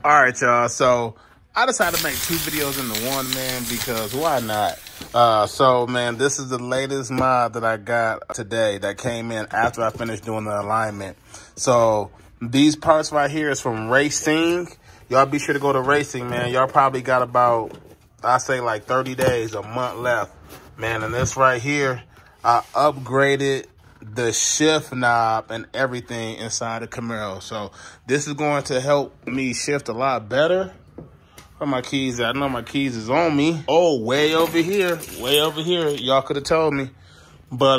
All right, y'all. So I decided to make 2 videos into one, man, because why not? So, man, this is the latest mod that I got today that came in after I finished doing the alignment. So these parts right here is from Raceseng. Y'all be sure to go to Raceseng, man. Y'all probably got about, I say like 30 days, a month left, man. And this right here, I upgraded the shift knob and everything inside the Camaro. So this is going to help me shift a lot better. Where my keys at? I know my keys is on me. Oh, way over here. Way over here. Y'all could have told me. But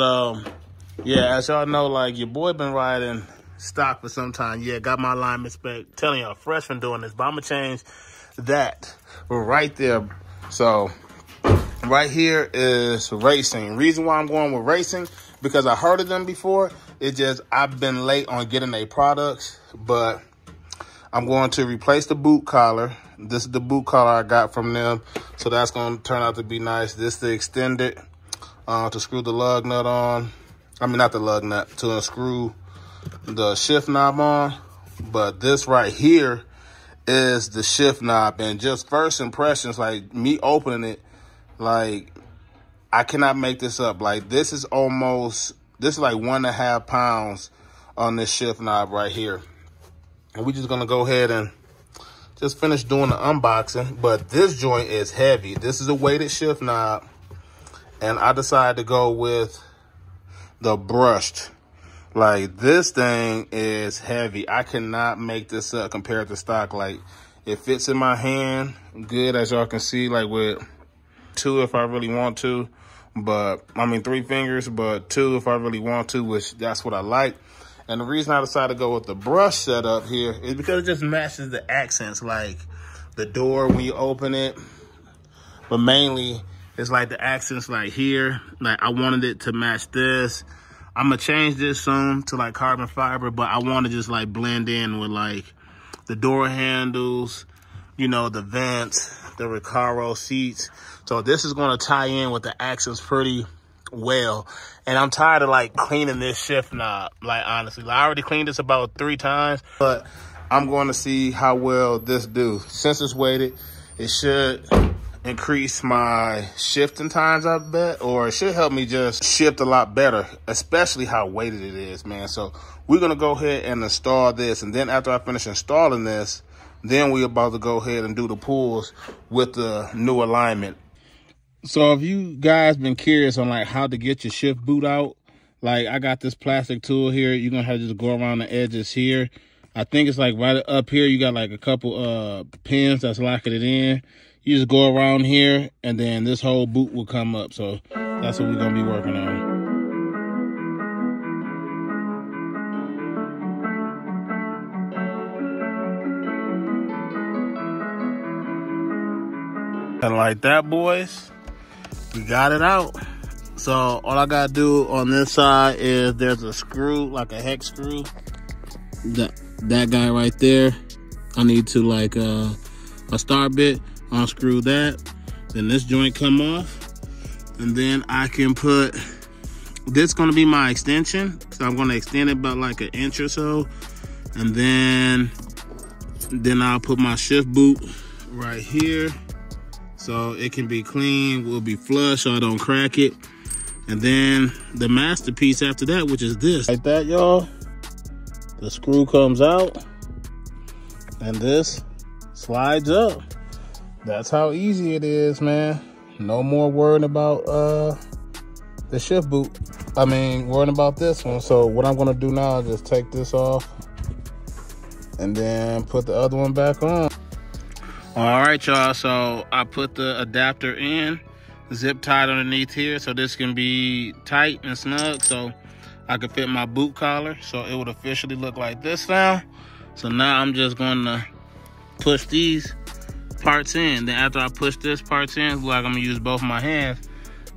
yeah, as y'all know, like, your boy been riding stock for some time. Yeah, got my alignment spec. Telling y'all, fresh from doing this, but I'm gonna change that right there. So right here is Raceseng. Reason why I'm going with Raceseng, because I heard of them before. It's just I've been late on getting their products, but I'm going to replace the boot collar. This is the boot collar I got from them, so that's going to turn out to be nice. This to extend it to screw the lug nut on. I mean, not the lug nut, to screw the shift knob on. But this right here is the shift knob, and just first impressions, like me opening it, like, I cannot make this up. Like, this is like 1.5 pounds on this shift knob right here. And we're just gonna go ahead and just finish doing the unboxing. But this joint is heavy. This is a weighted shift knob, and I decided to go with the brushed. Like, this thing is heavy. I cannot make this up compared to stock. Like, it fits in my hand good, as y'all can see, like with 2 if I really want to. But, I mean, 3 fingers, but 2 if I really want to, which that's what I like. And the reason I decided to go with the brush setup here is because it just matches the accents, like the door when you open it. But mainly, it's like the accents like here. Like, I wanted it to match this. I'm going to change this soon to like carbon fiber, but I want to just like blend in with like the door handles, you know, the vents, the Recaro seats. So this is going to tie in with the accents pretty well. And I'm tired of like cleaning this shift knob, like, honestly. Like, I already cleaned this about 3 times, but I'm going to see how well this do. Since it's weighted, it should increase my shifting times, I bet, or it should help me just shift a lot better, especially how weighted it is, man. So we're going to go ahead and install this, and then after I finish installing this, then we're about to go ahead and do the pulls with the new alignment. So if you guys been curious on like how to get your shift boot out, like, I got this plastic tool here. You're gonna have to just go around the edges here. I think it's like right up here, you got like a couple pins that's locking it in. You just go around here, and then this whole boot will come up. So that's what we're gonna be working on. And like that, boys, we got it out. So all I gotta do on this side is there's a screw, like a hex screw. That guy right there. I need to like a star bit, unscrew that. Then this joint come off, and then I can put this. Gonna be my extension. So I'm gonna extend it about like 1 inch or so, and then I'll put my shift boot right here. So it can be clean, will be flush so I don't crack it. And then the masterpiece after that, which is this. Like that, y'all. The screw comes out, and this slides up. That's how easy it is, man. No more worrying about the shift boot. I mean, worrying about this one. So what I'm gonna do now is just take this off and then put the other one back on. All right, y'all, so I put the adapter in, zip tied underneath here, so this can be tight and snug, so I can fit my boot collar, so it would officially look like this now. So now I'm just gonna push these parts in. Then after I push this parts in, like I'm gonna use both my hands,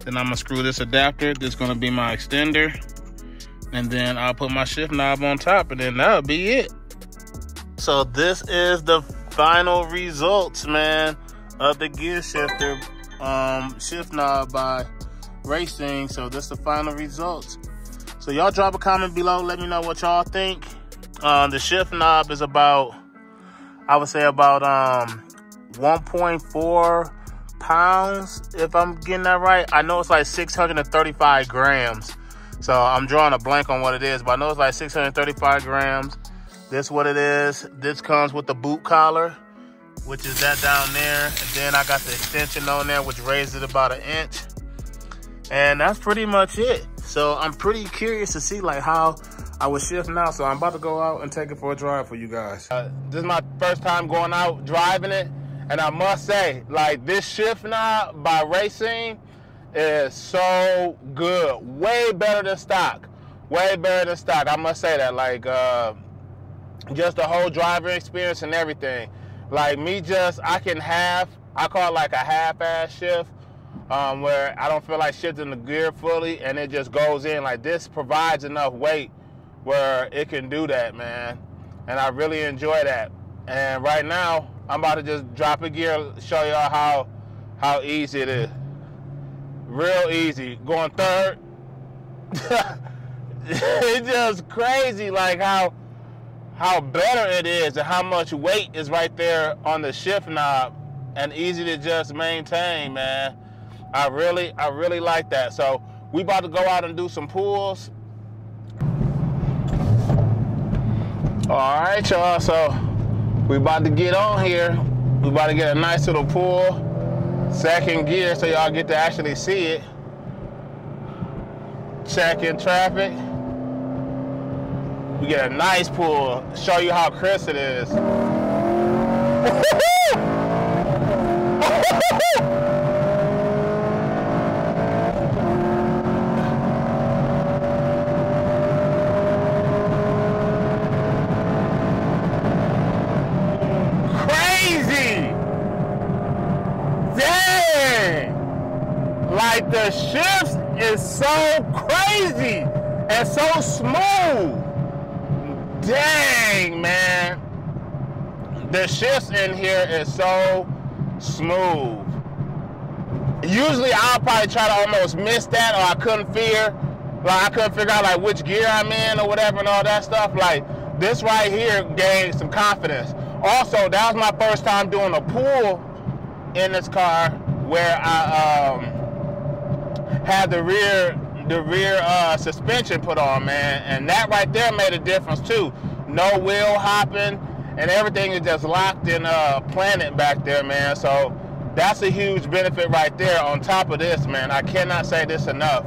then I'm gonna screw this adapter. This is gonna be my extender, and then I'll put my shift knob on top, and then that'll be it. So this is the final results, man, of the gear shifter shift knob by Raceseng. So this is the final results. So y'all drop a comment below, let me know what y'all think. The shift knob is about, I would say about 1.4 pounds, if I'm getting that right. I know it's like 635 grams. So I'm drawing a blank on what it is, but I know it's like 635 grams. This is what it is. This comes with the boot collar, which is that down there. And then I got the extension on there, which raises it about 1 inch. And that's pretty much it. So I'm pretty curious to see like how I would shift now. So I'm about to go out and take it for a drive for you guys. This is my first time going out driving it. And I must say, like, this shift knob by Raceseng is so good. Way better than stock. Way better than stock. I must say that. Like, just the whole driving experience and everything. Like, I call it like a half-ass shift, where I don't feel like shifting the gear fully, and it just goes in. Like, this provides enough weight where it can do that, man. And I really enjoy that. And right now, I'm about to just drop a gear, show y'all how easy it is. Real easy. Going third. It's just crazy, like how better it is and how much weight is right there on the shift knob, and easy to just maintain, man. I really like that. So we about to go out and do some pulls. All right, y'all. So we about to get on here. We about to get a nice little pull. Second gear, so y'all get to actually see it. Checking traffic. We get a nice pull. Show you how crisp it is. Like, the shifts is so crazy and so smooth. Dang, man. The shifts in here is so smooth. Usually I'll probably try to almost miss that, or I couldn't figure out like which gear I'm in or whatever and all that stuff. Like, this right here gained some confidence. Also, that was my first time doing a pull in this car where I had the rear suspension put on, man, and that right there made a difference too. No wheel hopping, and everything is just locked and planted back there, man. So that's a huge benefit right there. On top of this, man, I cannot say this enough.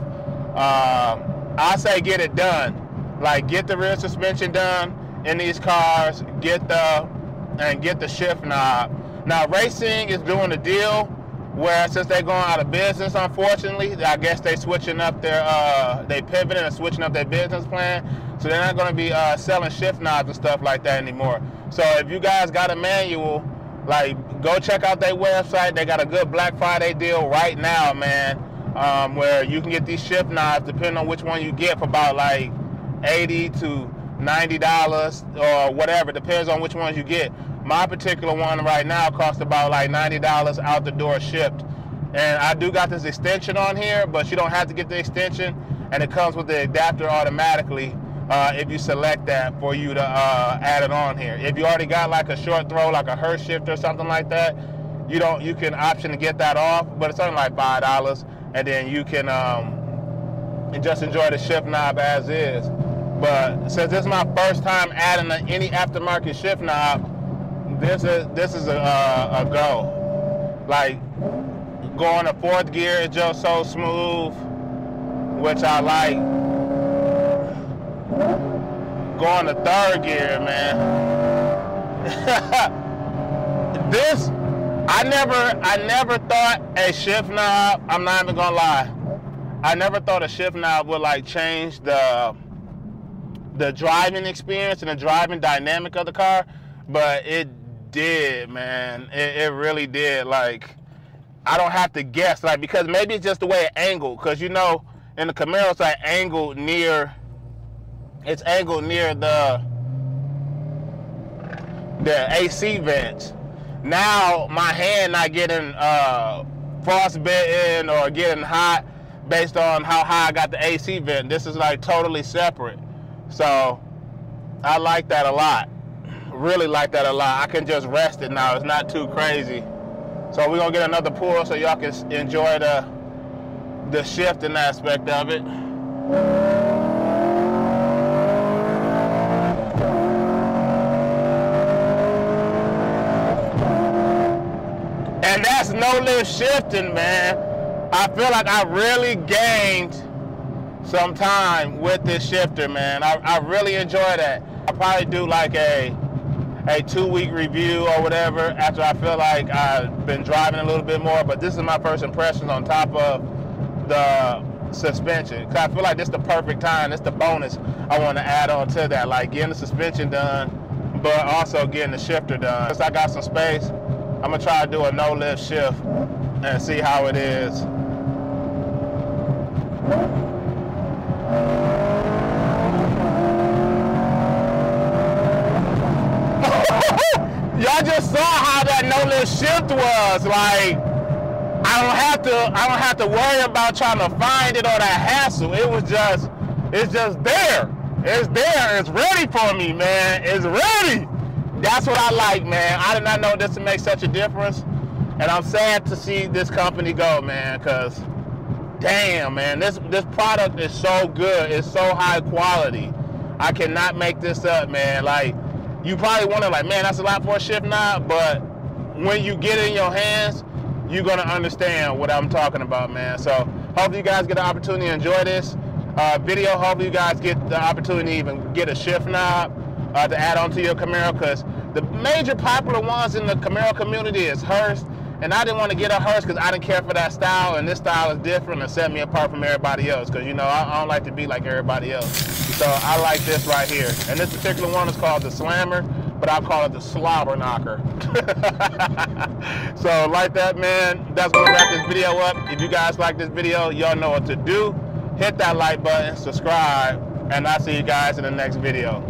I say get it done. Like, get the rear suspension done in these cars. Get the shift knob. Now Raceseng is doing a deal where, since they're going out of business, unfortunately, I guess they switching up they pivoting and switching up their business plan. So they're not going to be selling shift knobs and stuff like that anymore. So if you guys got a manual, like, go check out their website. They got a good Black Friday deal right now, man, where you can get these shift knobs, depending on which one you get, for about like $80 to $90 or whatever. Depends on which ones you get. My particular one right now costs about like $90 out the door shipped. And I do got this extension on here, but you don't have to get the extension, and it comes with the adapter automatically if you select that, for you to add it on here. If you already got like a short throw, like a Hurst shift or something like that, you can option to get that off, but it's only like $5, and then you can just enjoy the shift knob as is. But since this is my first time adding any aftermarket shift knob, this is a go. Like, going to fourth gear is just so smooth, which I like. Going to third gear, man. I never thought a shift knob, I'm not even gonna lie, I never thought a shift knob would like change the driving experience and the driving dynamic of the car, but it did, man. It really did. Like, I don't have to guess, like, because maybe it's just the way it angled, because in the Camaro it's like angled near the AC vents. Now my hand not getting frostbitten or getting hot based on how high I got the AC vent. This is like totally separate. So I like that a lot. really like that a lot. I can just rest it now. It's not too crazy. So we're gonna get another pull so y'all can enjoy the shifting aspect of it. And that's no lift shifting, man. I feel like I really gained some time with this shifter, man. I really enjoy that. I'll probably do like a 2-week review or whatever after I feel like I've been driving a little bit more, but this is my first impressions on top of the suspension. Cause I feel like this is the perfect time, this is the bonus I want to add on to that, like getting the suspension done, but also getting the shifter done. Since I got some space, I'm gonna try to do a no lift shift and see how it is. Y'all just saw how that no lift shift was. Like, I don't have to worry about trying to find it or that hassle. It's just there. It's there. It's ready for me, man. It's ready. That's what I like, man. I did not know this would make such a difference. And I'm sad to see this company go, man, because damn, man, this product is so good. It's so high quality. I cannot make this up, man. Like, you probably wonder, like, man, that's a lot for a shift knob, but when you get it in your hands, you're gonna understand what I'm talking about, man. So hopefully you guys get the opportunity to enjoy this video. Hopefully you guys get the opportunity to even get a shift knob to add on to your Camaro, because the major popular ones in the Camaro community is Hearst, and I didn't want to get a Hearst because I didn't care for that style, and this style is different and set me apart from everybody else, because, you know, I don't like to be like everybody else. So I like this right here, and this particular one is called the Slammer, but I'll call it the Slobber Knocker. So like that, man, that's gonna wrap this video up. If you guys like this video, y'all know what to do. Hit that like button, subscribe, and I'll see you guys in the next video.